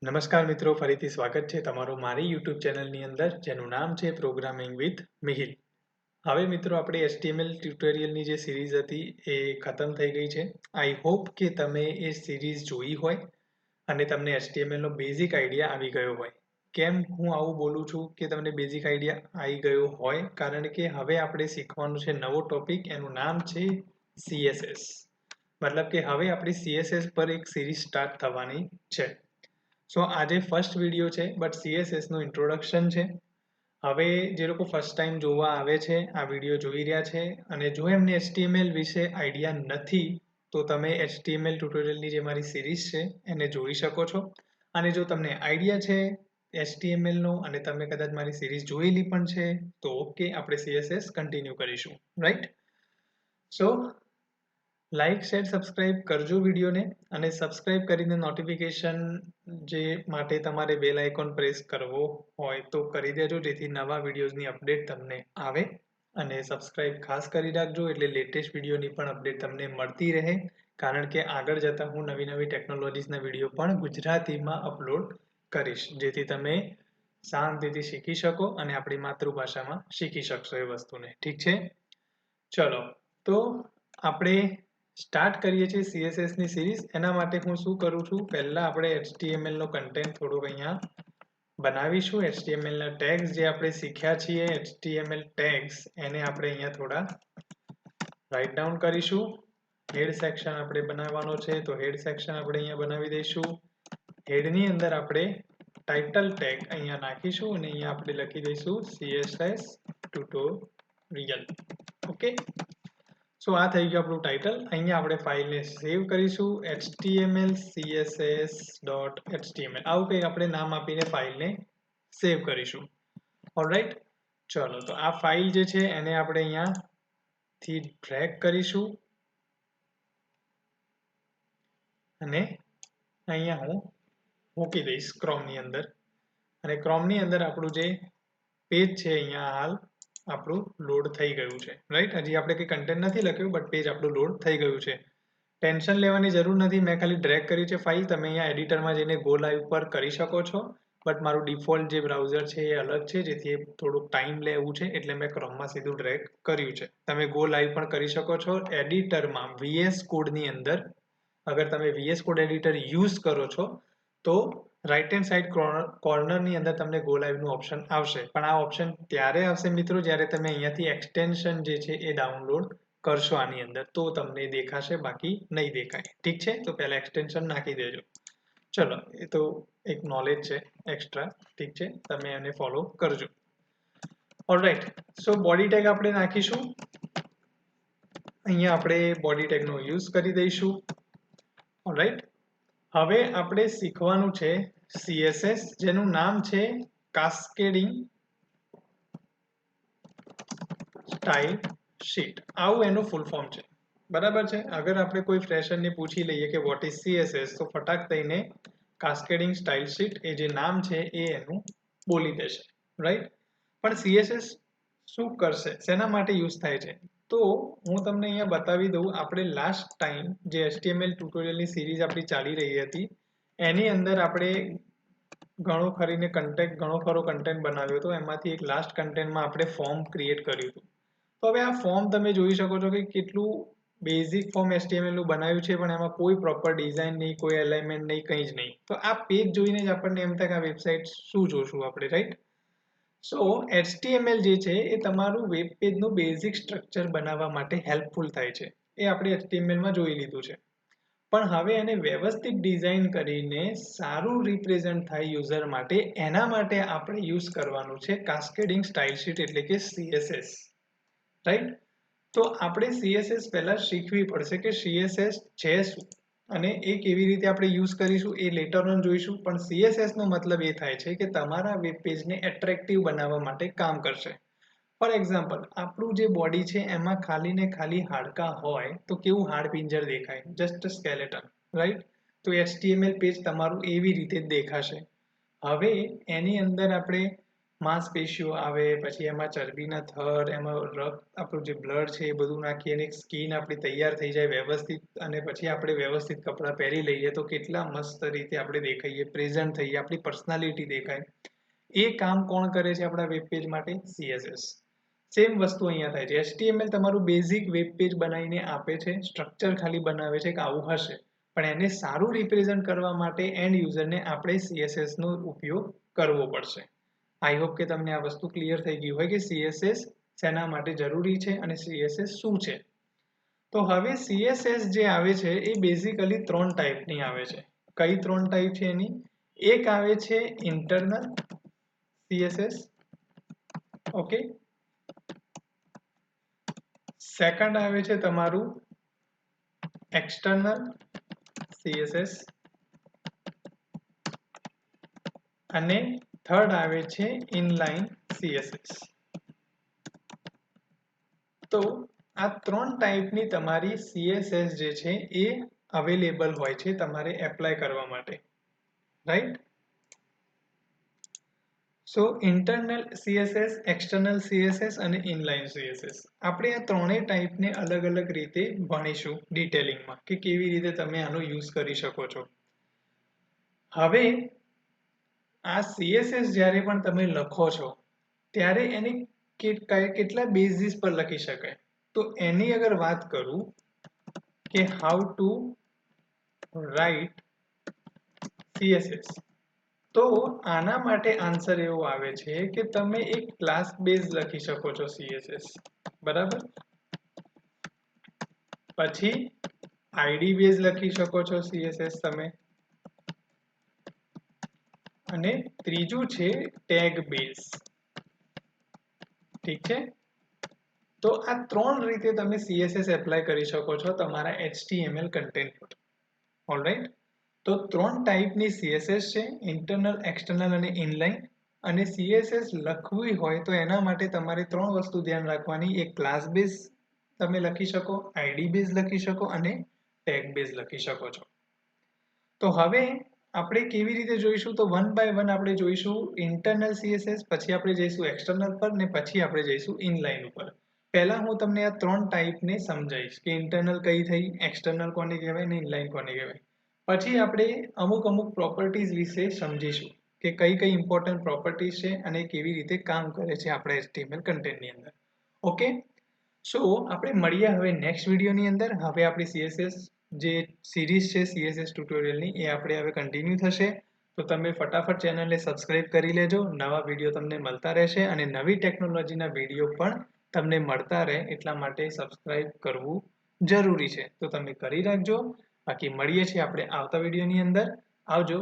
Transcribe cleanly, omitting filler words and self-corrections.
નમસ્કાર મિત્રો, ફરીથી સ્વાગત છે તમારું મારી યુટ્યુબ ચેનલની અંદર જેનું નામ છે પ્રોગ્રામિંગ વિથ મિહિર. હવે મિત્રો આપણે HTML ટ્યુટોરિયલની જે સિરીઝ હતી એ ખતમ થઈ ગઈ છે. આઈ હોપ કે તમે એ સિરીઝ જોઈ હોય અને તમને HTML નો બેઝિક આઈડિયા આવી ગયો હોય. કેમ હું આવું બોલું છું કે તમને બેઝિક આઈડિયા આવી ગયો હોય? કારણ કે હવે આપણે શીખવાનું છે નવો ટોપિક, એનું નામ છે CSS. મતલબ કે હવે આપણી CSS પર એક સિરીઝ સ્ટાર્ટ થવાની છે. સો આજે ફર્સ્ટ વિડીયો છે, બટ CSS નું ઇન્ટ્રોડક્શન છે. હવે જે લોકો ફર્સ્ટ ટાઈમ જોવા આવે છે, આ વિડીયો જોઈ રહ્યા છે અને જો એમને HTML વિશે આઈડિયા નથી, તો તમે HTML ટ્યુટોરિયલની જે મારી સિરીઝ છે એને જોઈ શકો છો. અને જો તમને આઈડિયા છે HTML નો અને તમે કદાચ મારી સિરીઝ જોયેલી પણ છે, તો ઓકે, આપણે CSS કન્ટિન્યુ કરીશું, રાઈટ? સો લાઈક શેર સબસ્ક્રાઇબ કરજો વિડીયોને અને સબસ્ક્રાઇબ કરીને નોટિફિકેશન જે માટે તમારે બેલ આઇકોન પ્રેસ કરવો હોય તો કરી દેજો, જેથી નવા વિડીયોઝની અપડેટ તમને આવે. અને સબસ્ક્રાઇબ ખાસ કરી રાખજો એટલે લેટેસ્ટ વિડીયોની પણ અપડેટ તમને મળતી રહે, કારણ કે આગળ જતાં હું નવી નવી ટેકનોલોજીસના વિડીયો પણ ગુજરાતીમાં અપલોડ કરીશ, જેથી તમે શાંતિથી શીખી શકો અને આપણી માતૃભાષામાં શીખી શકશો એ વસ્તુને. ઠીક છે, ચલો તો આપણે સ્ટાર્ટ કરીએ છીએ CSS ની સિરીઝ. એના માટે હું શું કરું છું, પહેલા આપણે HTML નો કન્ટેન્ટ થોડુંક અહીંયા બનાવીશું. HTML ના ટેગ્સ જે આપણે શીખ્યા છીએ, HTML ટેગ્સ, એને આપણે અહીંયા થોડા રાઇટ ડાઉન કરીશું. હેડ સેક્શન આપણે બનાવવાનો છે, તો હેડ સેક્શન આપણે અહીંયા બનાવી દઈશું. હેડની અંદર આપણે ટાઇટલ ટેગ અહીંયા નાખીશું અને અહીંયા આપણે લખી દઈશું CSS ટ્યુટોરિયલ. ઓકે, સો આ થઈ ગયું આપણું ટાઇટલ. અહીંયા આપણે ફાઇલને સેવ કરીશું, html css.html, આવું કંઈક આપણે નામ આપીને ફાઇલને સેવ કરીશું. ઓલરાઈટ, ચલો તો આ ફાઇલ જે છે એને આપણે અહીંયાથી ડ્રેગ કરીશું અને અહીંયા હું મૂકી દઈશ ક્રોમની અંદર. અને ક્રોમની અંદર આપણું જે પેજ છે અહીંયા હાલ આપણું લોડ થઈ ગયું છે, રાઈટ? હજી આપણે કંઈ કન્ટેન્ટ નથી લખ્યું, બટ પેજ આપણું લોડ થઈ ગયું છે. ટેન્શન લેવાની જરૂર નથી, મેં ખાલી ડ્રેગ કરી છે ફાઇલ. તમે અહીંયા એડિટરમાં જઈને ગો લાઈવ પર કરી શકો છો, બટ મારું ડિફોલ્ટ જે બ્રાઉઝર છે એ અલગ છે, જેથી થોડુંક ટાઈમ લે એવું છે, એટલે મેં ક્રોમમાં સીધું ડ્રેગ કર્યું છે. તમે ગો લાઈવ પણ કરી શકો છો એડિટરમાં VS કોડની અંદર. અગર તમે VS કોડ એડિટર યુઝ કરો છો તો રાઈટ હેન્ડ સાઈડ કોર્નરની અંદર તમને ગો લાઈવનું ઓપ્શન આવશે. પણ આ ઓપ્શન ત્યારે આવશે મિત્રો જ્યારે તમે અહીંયાથી એક્સટેન્શન જે છે એ ડાઉનલોડ કરશો આની અંદર, તો તમને દેખાશે, બાકી નહીં દેખાય. ઠીક છે, તો પહેલા એક્સટેન્શન નાખી દેજો. ચલો, એ તો એક નોલેજ છે એક્સ્ટ્રા. ઠીક છે, તમે એને ફોલો કરજો. ઓલરાઈટ, સો બોડી ટેગ આપણે નાખીશું. અહીંયા આપણે બોડી ટેગનો યુઝ કરી દઈશું. ઓલરાઈટ, હવે આપણે શીખવાનું છે CSS, જેનું નામ છે કાસ્કેડિંગ સ્ટાઇલ શીટ. આવું એનું ફૂલ ફોર્મ છે, બરાબર છે? અગર આપણે કોઈ ફ્રેશરને પૂછી લઈએ કે વોટ ઇઝ CSS, તો ફટાક થઈને કાસ્કેડિંગ સ્ટાઇલ શીટ એ જે નામ છે એ એનું બોલી દેશે, રાઈટ? પણ CSS શું કરશે, શેના માટે યુઝ થાય છે, તો હું તમને અહીંયા બતાવી દઉં. આપણે લાસ્ટ ટાઈમ જે HTML ટ્યુટોરિયલની સિરીઝ આપણી ચાલી રહી હતી, એની અંદર આપણે ઘણો ખરો કન્ટેન્ટ બનાવ્યો હતો. એમાંથી એક લાસ્ટ કન્ટેન્ટમાં આપણે ફોર્મ ક્રિએટ કર્યું હતું. તો હવે આ ફોર્મ તમે જોઈ શકો છો કે કેટલું બેઝિક ફોર્મ HTML નું બનાવ્યું છે, પણ એમાં કોઈ પ્રોપર ડિઝાઇન નહીં, કોઈ એલાઇનમેન્ટ નહીં, કંઈ જ નહીં. તો આ પેજ જોઈને જ આપણને એમ થાય કે આ વેબસાઇટ શું જોશું આપણે, રાઈટ? સો HTML જે છે એ તમારું વેબ પેજનું બેઝિક સ્ટ્રક્ચર બનાવવા માટે હેલ્પફુલ થાય છે. એ આપણે HTML માં જોઈ લીધું છે. પણ હવે એને વ્યવસ્થિત ડિઝાઇન કરીને સારું રિપ્રેઝન્ટ થાય યુઝર માટે, એના માટે આપણે યુઝ કરવાનું છે કાસ્કેડિંગ સ્ટાઇલ શીટ, એટલે કે CSS, રાઈટ? તો આપણે CSS પહેલા શીખવી પડશે કે CSS છે શું અને એ કેવી રીતે આપણે યુઝ કરીશું એ લેટર ઓન જોઈશું. પણ CSS નો મતલબ એ થાય છે કે તમારા વેબ પેજને એટ્રેક્ટિવ બનાવવા માટે કામ કરશે. ફોર એક્ઝામ્પલ, આપણું જે બોડી છે એમાં ખાલી ને ખાલી હાડકા હોય તો કેવું હાડપિંજર દેખાય, જસ્ટ સ્કેલેટન, રાઈટ? તો HTML પેજ તમારું એવી રીતે જ દેખાશે. હવે એની અંદર આપણે માંસપેશીઓ આવે, પછી એમાં ચરબીના થર, એમાં રક્ત, આપણું જે બ્લડ છે એ બધું નાખીએ અને સ્કિન આપણી તૈયાર થઈ જાય વ્યવસ્થિત, અને પછી આપણે વ્યવસ્થિત કપડાં પહેરી લઈએ તો કેટલા મસ્ત રીતે આપણે દેખાઈએ, પ્રેઝન્ટ થઈએ, આપણી પર્સનાલિટી દેખાય. એ કામ કોણ કરે છે આપણા વેબ પેજ માટે? CSS. સેમ વસ્તુ અહીંયા થાય છે. HTML તમારું બેઝિક વેબ પેજ બનાવીને આપે છે, સ્ટ્રક્ચર ખાલી બનાવે છે કે આવું હશે, પણ એને સારું રિપ્રેઝન્ટ કરવા માટે એન્ડ યુઝરને આપણે CSS નો ઉપયોગ કરવો પડશે. આઈ હોપ કે તમને આ વસ્તુ ક્લિયર થઈ ગઈ હોય કે CSS શેના માટે જરૂરી છે અને CSS શું છે. તો હવે CSS જે આવે છે એ બેઝિકલી 3 ટાઈપની આવે છે. કઈ 3 ટાઈપ છે એની? એક આવે છે ઇન્ટરનલ CSS, ઓકે. સેકન્ડ આવે છે તમારું એક્સટર્નલ CSS અને થર્ડ આવે છે ઇનલાઇન CSS. તો આ 3 ટાઈપની તમારી CSS જે છે એ અવેલેબલ હોય છે તમારે એપ્લાય કરવા માટે, રાઈટ? સો ઇન્ટરનલ CSS, એક્સટર્નલ CSS અને ઇનલાઇન CSS, આપણે આ ત્રણેય ટાઈપને અલગ અલગ રીતે ભણીશું ડિટેલિંગમાં કે કેવી રીતે તમે આનો યુઝ કરી શકો છો. હવે આ CSS જ્યારે પણ તમે લખો છો ત્યારે એને કેટલા બેઝિસ પર લખી શકાય? તો એની અગર વાત કરું કે હાઉ ટુ રાઇટ CSS, તો આના માટે આન્સર એવો આવે છે કે તમે એક ક્લાસ બેઝ લખી શકો છો CSS, બરાબર? પછી ID બેઝ લખી શકો છો CSS તમે, અને ત્રીજું છે ટેગ બેઝ. ઠીક છે? તો આ 3 રીતે તમે CSS એપ્લાય કરી શકો છો તમારા HTML કન્ટેન્ટ પર. ઓલરાઈટ? તો 3 ટાઈપની CSS છે, ઇન્ટરનલ, એક્સટર્નલ અને ઇનલાઇન. અને CSS લખવી હોય તો એના માટે તમારે 3 વસ્તુ ધ્યાન રાખવાની. એક ક્લાસ બેઝ તમે લખી શકો, ID બેઝ લખી શકો અને ટેગ બેઝ લખી શકો છો. તો હવે આપણે કેવી રીતે જોઈશું? તો વન બાય વન આપણે જોઈશું ઇન્ટરનલ CSS, પછી આપણે જઈશું એક્સટર્નલ પર ને પછી આપણે જઈશું ઇનલાઇન ઉપર. પહેલા હું તમને આ 3 ટાઈપને સમજાવીશ કે ઇન્ટરનલ કઈ થઈ, એક્સટર્નલ કોને કહેવાય ને ઇનલાઇન કોને કહેવાય. પછી આપણે અમુક પ્રોપર્ટીઝ વિશે સમજીશું કે કઈ કઈ ઇમ્પોર્ટન્ટ પ્રોપર્ટીઝ છે અને કેવી રીતે કામ કરે છે આપણા HTML કન્ટેન્ટની અંદર. ઓકે, સો આપણે મળીએ હવે નેક્સ્ટ વિડીયોની અંદર. હવે આપણી CSS જે સિરીઝ છે CSS ટ્યુટોરિયલની એ આપણે હવે કન્ટિન્યુ થશે. તો તમે ફટાફટ ચેનલને સબસ્ક્રાઇબ કરી લેજો, નવા વિડીયો તમને મળતા રહેશે અને નવી ટેકનોલોજીના વિડીયો પણ તમને મળતા રહે એટલા માટે સબસ્ક્રાઇબ કરવું જરૂરી છે. તો તમે કરી રાખજો. બાકી મળીએ છીએ આપણે આવતા વિડીયોની અંદર. આવજો.